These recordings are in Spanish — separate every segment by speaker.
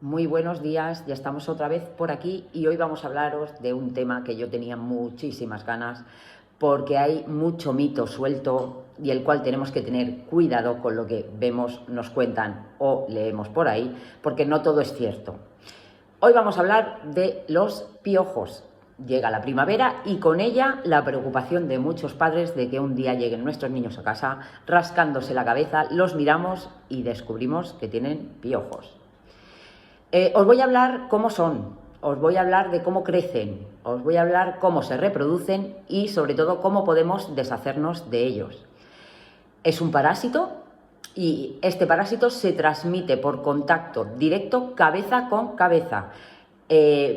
Speaker 1: Muy buenos días, ya estamos otra vez por aquí y hoy vamos a hablaros de un tema que yo tenía muchísimas ganas porque hay mucho mito suelto y el cual tenemos que tener cuidado con lo que vemos, nos cuentan o leemos por ahí, porque no todo es cierto. Hoy vamos a hablar de los piojos. Llega la primavera y con ella la preocupación de muchos padres de que un día lleguen nuestros niños a casa rascándose la cabeza, los miramos y descubrimos que tienen piojos. Os voy a hablar cómo son, os voy a hablar de cómo crecen, os voy a hablar cómo se reproducen y sobre todo cómo podemos deshacernos de ellos. Es un parásito y este parásito se transmite por contacto directo cabeza con cabeza,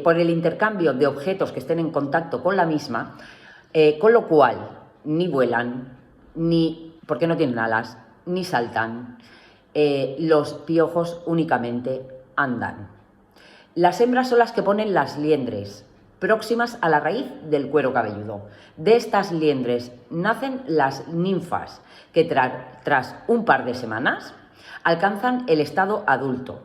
Speaker 1: por el intercambio de objetos que estén en contacto con la misma, con lo cual ni vuelan, ni porque no tienen alas, ni saltan. Los piojos únicamente andan. Las hembras son las que ponen las liendres, próximas a la raíz del cuero cabelludo. De estas liendres nacen las ninfas, que tras un par de semanas alcanzan el estado adulto.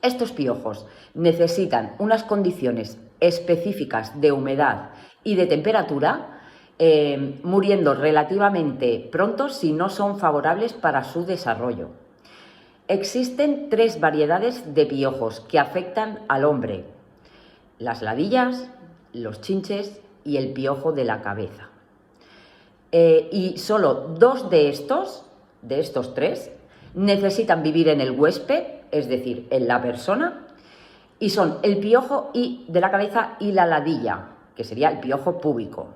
Speaker 1: Estos piojos necesitan unas condiciones específicas de humedad y de temperatura, muriendo relativamente pronto si no son favorables para su desarrollo. Existen 3 variedades de piojos que afectan al hombre: las ladillas, los chinches y el piojo de la cabeza. Y solo 2 de estos 3, necesitan vivir en el huésped, es decir, en la persona, y son el piojo de la cabeza y la ladilla, que sería el piojo púbico,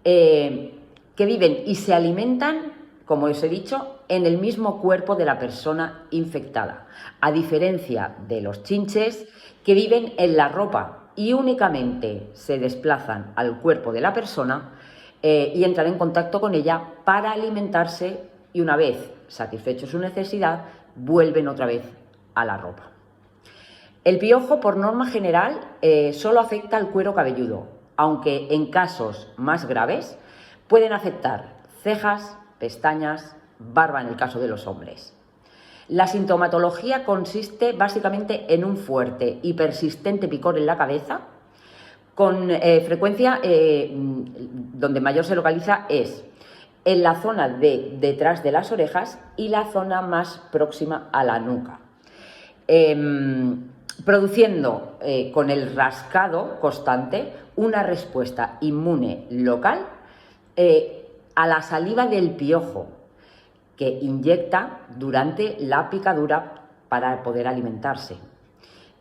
Speaker 1: que viven y se alimentan, como os he dicho, en el mismo cuerpo de la persona infectada, a diferencia de los chinches, que viven en la ropa y únicamente se desplazan al cuerpo de la persona y entran en contacto con ella para alimentarse, y una vez satisfecho su necesidad vuelven otra vez a la ropa. El piojo, por norma general, solo afecta al cuero cabelludo, aunque en casos más graves pueden afectar cejas, pestañas, barba en el caso de los hombres. La sintomatología consiste básicamente en un fuerte y persistente picor en la cabeza, con frecuencia donde mayor se localiza es en la zona de detrás de las orejas y la zona más próxima a la nuca, produciendo con el rascado constante una respuesta inmune local a la saliva del piojo, que inyecta durante la picadura para poder alimentarse.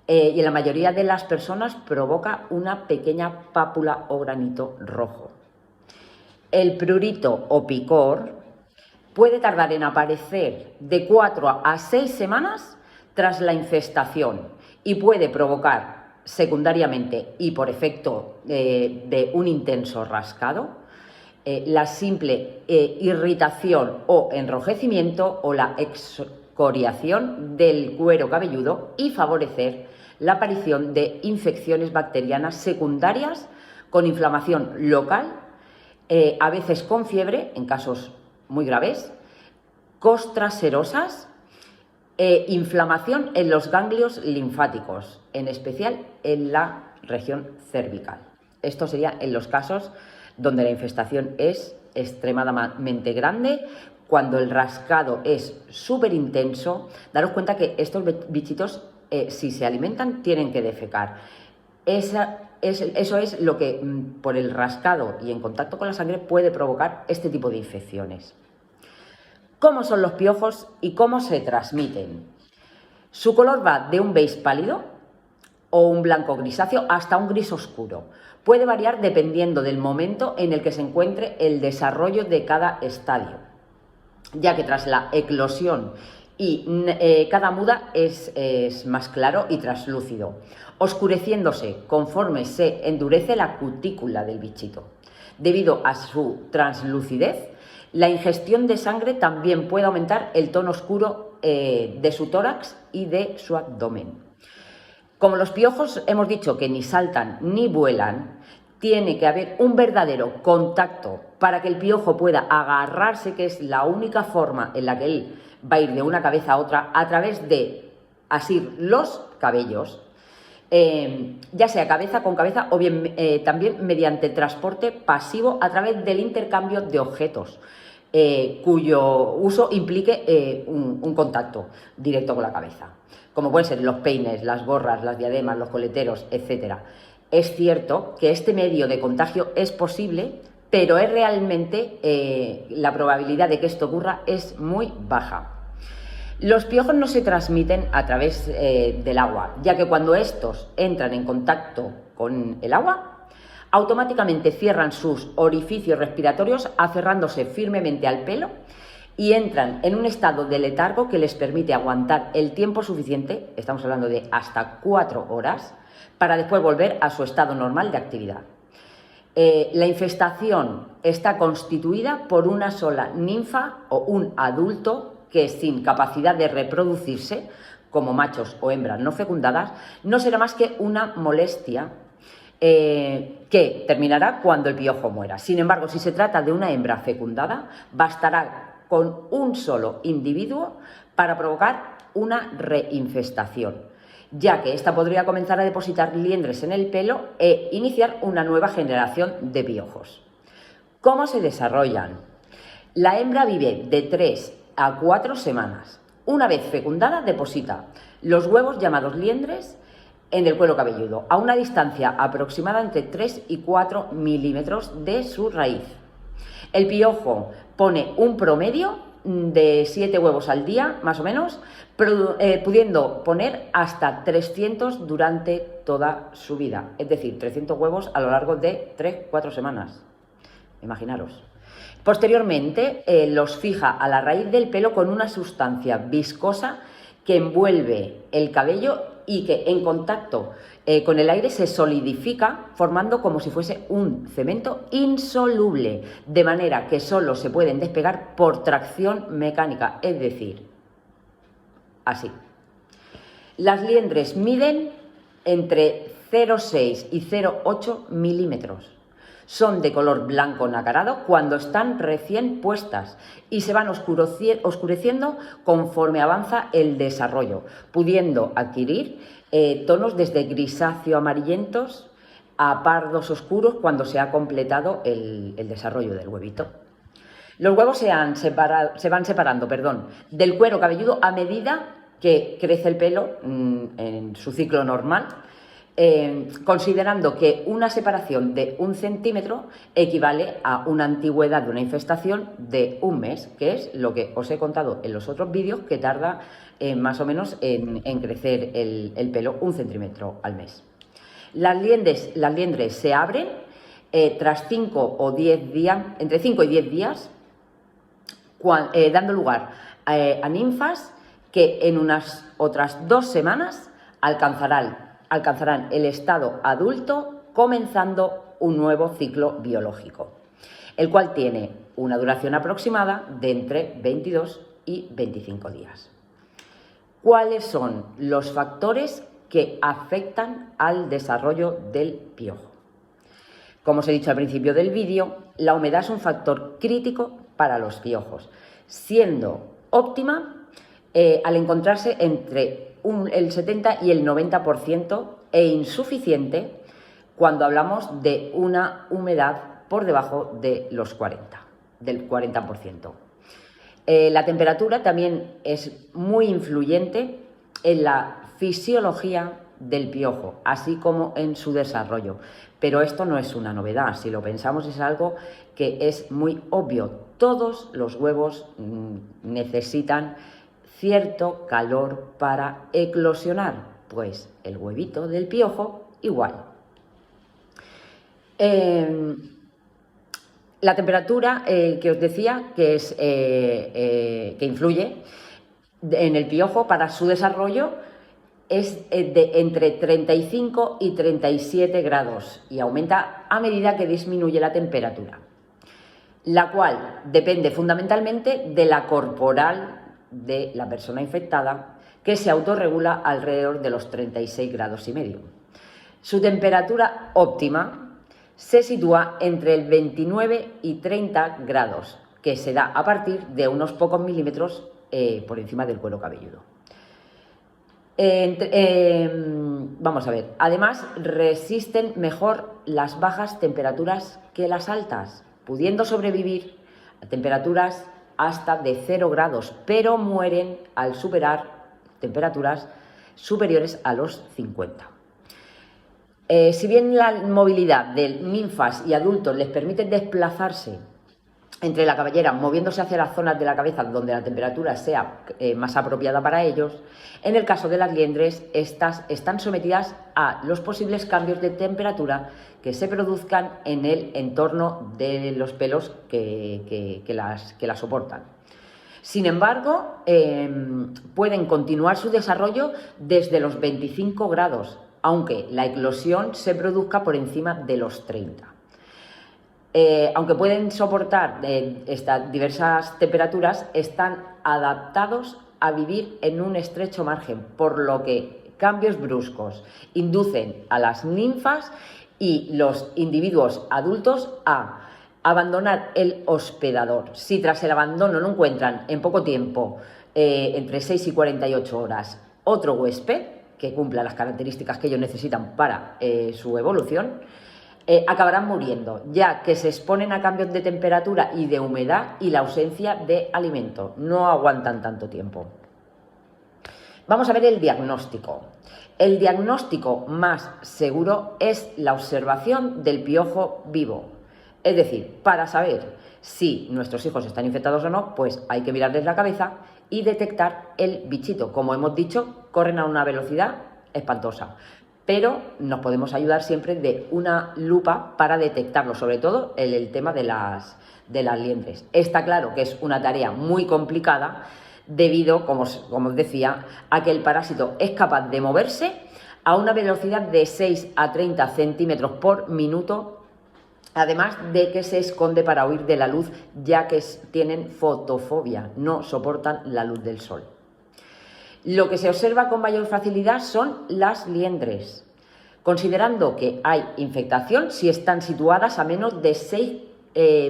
Speaker 1: Y en la mayoría de las personas provoca una pequeña pápula o granito rojo. El prurito o picor puede tardar en aparecer de 4 a 6 semanas tras la infestación y puede provocar secundariamente y por efecto de un intenso rascado la simple irritación o enrojecimiento o la excoriación del cuero cabelludo y favorecer la aparición de infecciones bacterianas secundarias con inflamación local, a veces con fiebre en casos muy graves, costras serosas, inflamación en los ganglios linfáticos, en especial en la región cervical. Esto sería en los casos donde la infestación es extremadamente grande. Cuando el rascado es súper intenso, daros cuenta que estos bichitos, si se alimentan, tienen que defecar. Eso es lo que por el rascado y en contacto con la sangre puede provocar este tipo de infecciones. ¿Cómo son los piojos y cómo se transmiten? Su color va de un beige pálido o un blanco grisáceo hasta un gris oscuro. Puede variar dependiendo del momento en el que se encuentre el desarrollo de cada estadio, ya que tras la eclosión cada muda es más claro y translúcido, oscureciéndose conforme se endurece la cutícula del bichito. Debido a su translucidez, la ingestión de sangre también puede aumentar el tono oscuro de su tórax y de su abdomen. Como los piojos hemos dicho que ni saltan ni vuelan, tiene que haber un verdadero contacto para que el piojo pueda agarrarse, que es la única forma en la que él va a ir de una cabeza a otra, a través de asir los cabellos, ya sea cabeza con cabeza o bien también mediante transporte pasivo a través del intercambio de objetos, cuyo uso implique un contacto directo con la cabeza, como pueden ser los peines, las gorras, las diademas, los coleteros, etc. Es cierto que este medio de contagio es posible, pero es realmente la probabilidad de que esto ocurra es muy baja. Los piojos no se transmiten a través del agua, ya que cuando estos entran en contacto con el agua, automáticamente cierran sus orificios respiratorios aferrándose firmemente al pelo y entran en un estado de letargo que les permite aguantar el tiempo suficiente, estamos hablando de hasta 4 horas, para después volver a su estado normal de actividad. La infestación está constituida por una sola ninfa o un adulto que sin capacidad de reproducirse, como machos o hembras no fecundadas, no será más que una molestia que terminará cuando el piojo muera. Sin embargo, si se trata de una hembra fecundada, bastará con un solo individuo para provocar una reinfestación, ya que ésta podría comenzar a depositar liendres en el pelo e iniciar una nueva generación de piojos. ¿Cómo se desarrollan? La hembra vive de 3 a 4 semanas. Una vez fecundada, deposita los huevos llamados liendres en el cuero cabelludo, a una distancia aproximada entre 3 y 4 milímetros de su raíz. El piojo pone un promedio de 7 huevos al día, más o menos, pudiendo poner hasta 300 durante toda su vida, es decir, 300 huevos a lo largo de 3-4 semanas. Imaginaros. Posteriormente los fija a la raíz del pelo con una sustancia viscosa que envuelve el cabello y que en contacto con el aire se solidifica formando como si fuese un cemento insoluble, de manera que solo se pueden despegar por tracción mecánica, es decir, así. Las liendres miden entre 0,6 y 0,8 milímetros. Son de color blanco nacarado cuando están recién puestas y se van oscureciendo conforme avanza el desarrollo, pudiendo adquirir tonos desde grisáceo amarillentos a pardos oscuros cuando se ha completado el desarrollo del huevito. Los huevos se van separando del cuero cabelludo a medida que crece el pelo en su ciclo normal, considerando que una separación de 1 centímetro equivale a una antigüedad de una infestación de 1 mes, que es lo que os he contado en los otros vídeos, que tarda más o menos en crecer el pelo 1 centímetro al mes. Las liendres se abren tras 5 o 10 días, entre 5 y 10 días, dando lugar a ninfas que en unas otras 2 semanas alcanzarán el estado adulto, comenzando un nuevo ciclo biológico, el cual tiene una duración aproximada de entre 22 y 25 días. ¿Cuáles son los factores que afectan al desarrollo del piojo? Como os he dicho al principio del vídeo, la humedad es un factor crítico para los piojos, siendo óptima al encontrarse entre el 70 y el 90% e insuficiente cuando hablamos de una humedad por debajo de del 40%. La temperatura también es muy influyente en la fisiología del piojo, así como en su desarrollo. Pero esto no es una novedad, si lo pensamos es algo que es muy obvio. Todos los huevos necesitan cierto calor para eclosionar, pues el huevito del piojo igual. La temperatura que os decía que influye en el piojo para su desarrollo es de entre 35 y 37 grados y aumenta a medida que disminuye la temperatura, la cual depende fundamentalmente de la corporal de la persona infectada, que se autorregula alrededor de los 36 grados y medio. Su temperatura óptima se sitúa entre el 29 y 30 grados, que se da a partir de unos pocos milímetros por encima del cuero cabelludo. Vamos a ver, además resisten mejor las bajas temperaturas que las altas, pudiendo sobrevivir a temperaturas hasta de 0 grados, pero mueren al superar temperaturas superiores a los 50. Si bien la movilidad de ninfas y adultos les permite desplazarse entre la cabellera, moviéndose hacia las zonas de la cabeza donde la temperatura sea más apropiada para ellos, en el caso de las liendres, estas están sometidas a los posibles cambios de temperatura que se produzcan en el entorno de los pelos que las soportan. Sin embargo, pueden continuar su desarrollo desde los 25 grados, aunque la eclosión se produzca por encima de los 30. Aunque pueden soportar estas diversas temperaturas, están adaptados a vivir en un estrecho margen, por lo que cambios bruscos inducen a las ninfas y los individuos adultos a abandonar el hospedador. Si tras el abandono no encuentran en poco tiempo, entre 6 y 48 horas, otro huésped que cumpla las características que ellos necesitan para su evolución, acabarán muriendo, ya que se exponen a cambios de temperatura y de humedad y la ausencia de alimento. No aguantan tanto tiempo. Vamos a ver el diagnóstico. El diagnóstico más seguro es la observación del piojo vivo. Es decir, para saber si nuestros hijos están infectados o no, pues hay que mirarles la cabeza y detectar el bichito. Como hemos dicho, corren a una velocidad espantosa, pero nos podemos ayudar siempre de una lupa para detectarlo, sobre todo en el tema de las liendres. Está claro que es una tarea muy complicada debido, como os decía, a que el parásito es capaz de moverse a una velocidad de 6 a 30 centímetros por minuto, además de que se esconde para huir de la luz, ya que tienen fotofobia, no soportan la luz del sol. Lo que se observa con mayor facilidad son las liendres, considerando que hay infectación si están situadas a menos de 6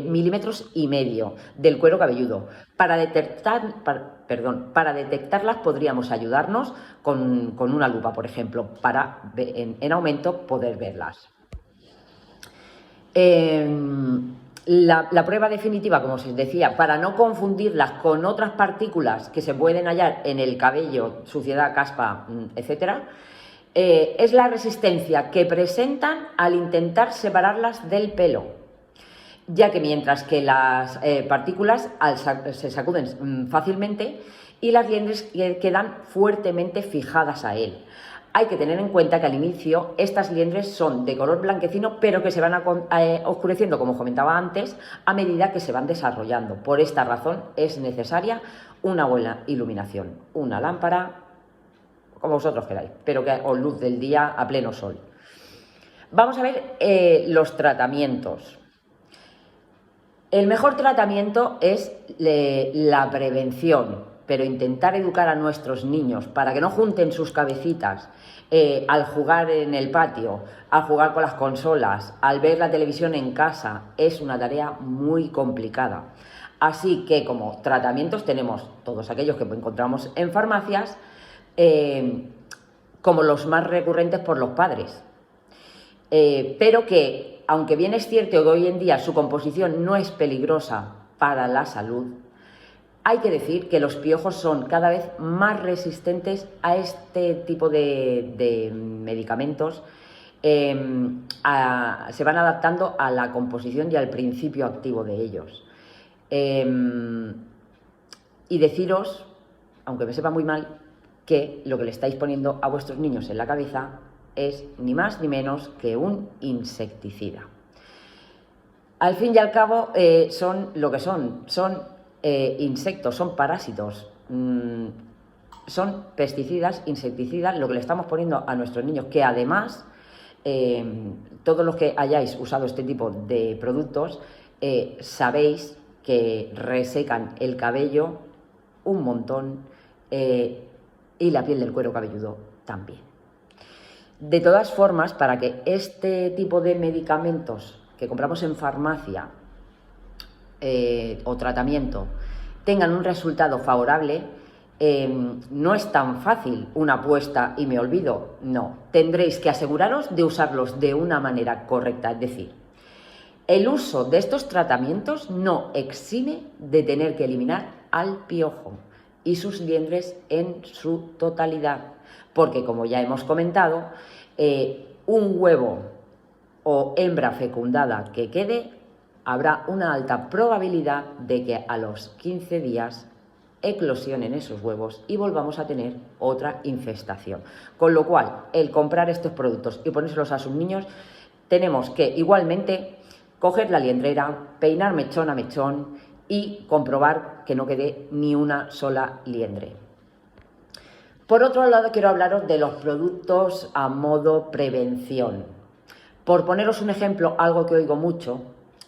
Speaker 1: milímetros y medio del cuero cabelludo. Para detectarlas podríamos ayudarnos con una lupa, por ejemplo, para en aumento poder verlas. La prueba definitiva, como os decía, para no confundirlas con otras partículas que se pueden hallar en el cabello, suciedad, caspa, etcétera, es la resistencia que presentan al intentar separarlas del pelo, ya que mientras que las partículas se sacuden fácilmente y las liendres quedan fuertemente fijadas a él. Hay que tener en cuenta que al inicio estas liendres son de color blanquecino, pero que se van oscureciendo, como comentaba antes, a medida que se van desarrollando. Por esta razón es necesaria una buena iluminación, una lámpara, como vosotros queráis, pero que os luz del día a pleno sol. Vamos a ver los tratamientos. El mejor tratamiento es la prevención, pero intentar educar a nuestros niños para que no junten sus cabecitas al jugar en el patio, al jugar con las consolas, al ver la televisión en casa, es una tarea muy complicada. Así que como tratamientos tenemos todos aquellos que encontramos en farmacias, como los más recurrentes por los padres, pero que, aunque bien es cierto que hoy en día su composición no es peligrosa para la salud, hay que decir que los piojos son cada vez más resistentes a este tipo de medicamentos. Se van adaptando a la composición y al principio activo de ellos. Y deciros, aunque me sepa muy mal, que lo que le estáis poniendo a vuestros niños en la cabeza es ni más ni menos que un insecticida. Al fin y al cabo son lo que son insectos, son parásitos, son pesticidas, insecticidas, lo que le estamos poniendo a nuestros niños, que además todos los que hayáis usado este tipo de productos sabéis que resecan el cabello un montón y la piel del cuero cabelludo también. De todas formas, para que este tipo de medicamentos que compramos en farmacia o tratamiento tengan un resultado favorable, no es tan fácil una apuesta y me olvido. No, tendréis que aseguraros de usarlos de una manera correcta. Es decir, el uso de estos tratamientos no exime de tener que eliminar al piojo y sus liendres en su totalidad. Porque, como ya hemos comentado, un huevo o hembra fecundada que quede, habrá una alta probabilidad de que a los 15 días eclosionen esos huevos y volvamos a tener otra infestación. Con lo cual, el comprar estos productos y ponérselos a sus niños, tenemos que igualmente coger la liendrera, peinar mechón a mechón y comprobar que no quede ni una sola liendre. Por otro lado, quiero hablaros de los productos a modo prevención. Por poneros un ejemplo, algo que oigo mucho,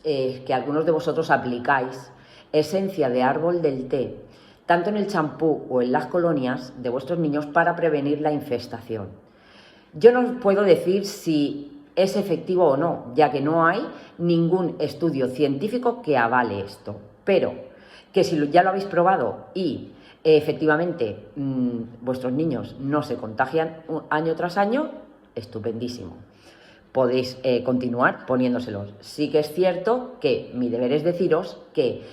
Speaker 1: que algunos de vosotros aplicáis, esencia de árbol del té, tanto en el champú o en las colonias de vuestros niños para prevenir la infestación. Yo no os puedo decir si es efectivo o no, ya que no hay ningún estudio científico que avale esto, pero que si ya lo habéis probado y efectivamente vuestros niños no se contagian año tras año, estupendísimo. Podéis continuar poniéndoselos. Sí que es cierto que mi deber es deciros que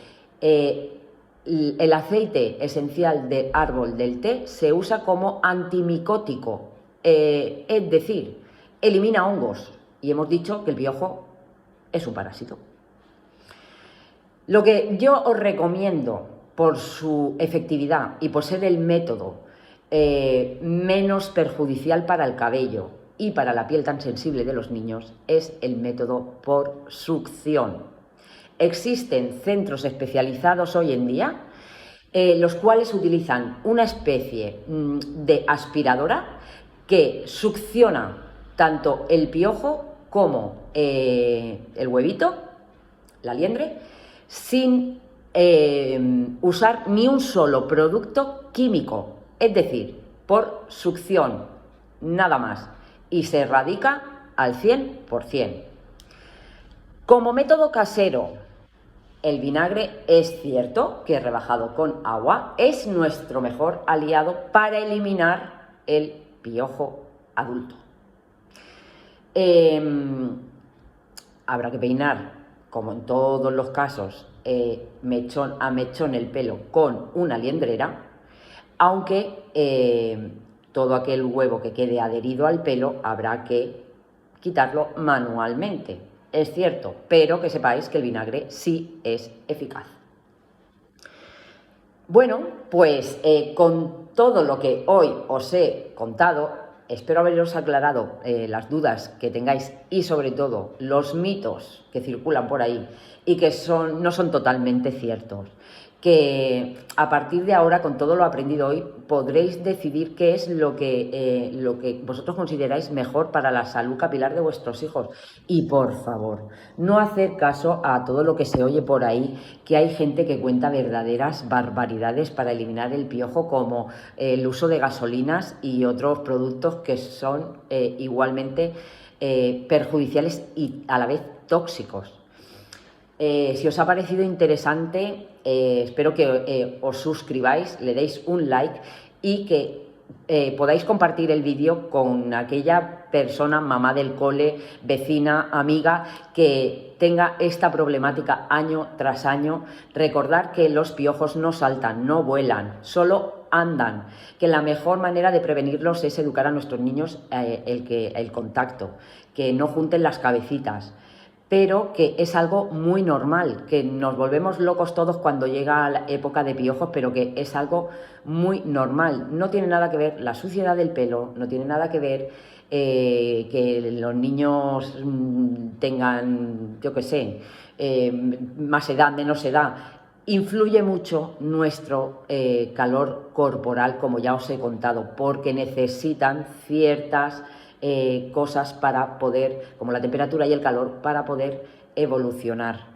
Speaker 1: el aceite esencial de árbol del té se usa como antimicótico, es decir, elimina hongos. Y hemos dicho que el piojo es un parásito. Lo que yo os recomiendo por su efectividad y por ser el método menos perjudicial para el cabello y para la piel tan sensible de los niños es el método por succión. Existen centros especializados hoy en día, los cuales utilizan una especie de aspiradora que succiona tanto el piojo como el huevito, la liendre, sin usar ni un solo producto químico, es decir, por succión, nada más, y se erradica al 100%. Como método casero, el vinagre es cierto que rebajado con agua es nuestro mejor aliado para eliminar el piojo adulto. Habrá que peinar, como en todos los casos, mechón a mechón el pelo con una liendrera, aunque todo aquel huevo que quede adherido al pelo habrá que quitarlo manualmente. Es cierto, pero que sepáis que el vinagre sí es eficaz. Bueno, pues con todo lo que hoy os he contado, espero haberos aclarado las dudas que tengáis y sobre todo los mitos que circulan por ahí y que no son totalmente ciertos. Que a partir de ahora, con todo lo aprendido hoy, podréis decidir qué es lo que vosotros consideráis mejor para la salud capilar de vuestros hijos. Y por favor, no hacer caso a todo lo que se oye por ahí, que hay gente que cuenta verdaderas barbaridades para eliminar el piojo, como el uso de gasolinas y otros productos que son igualmente perjudiciales y a la vez tóxicos. Si os ha parecido interesante, espero que os suscribáis, le deis un like y que podáis compartir el vídeo con aquella persona, mamá del cole, vecina, amiga, que tenga esta problemática año tras año. Recordad que los piojos no saltan, no vuelan, solo andan, que la mejor manera de prevenirlos es educar a nuestros niños el contacto, que no junten las cabecitas, pero que es algo muy normal, que nos volvemos locos todos cuando llega la época de piojos, pero que es algo muy normal. No tiene nada que ver la suciedad del pelo, no tiene nada que ver que los niños tengan, yo qué sé, más edad, menos edad. Influye mucho nuestro calor corporal, como ya os he contado, porque necesitan ciertas cosas para poder, como la temperatura y el calor, para poder evolucionar.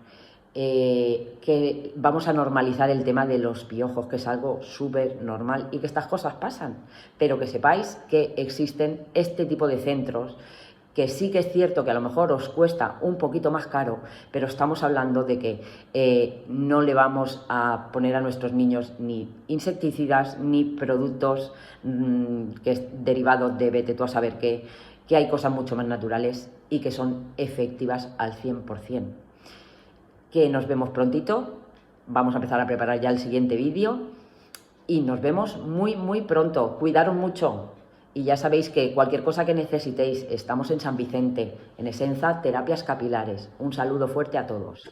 Speaker 1: Que vamos a normalizar el tema de los piojos, que es algo súper normal y que estas cosas pasan, pero que sepáis que existen este tipo de centros que sí que es cierto que a lo mejor os cuesta un poquito más caro, pero estamos hablando de que no le vamos a poner a nuestros niños ni insecticidas ni productos que es derivado de vete tú a saber qué, que hay cosas mucho más naturales y que son efectivas al 100%. Que nos vemos prontito, vamos a empezar a preparar ya el siguiente vídeo y nos vemos muy pronto. Cuidaros mucho. Y ya sabéis que cualquier cosa que necesitéis, estamos en San Vicente, en Esenza Terapias Capilares. Un saludo fuerte a todos.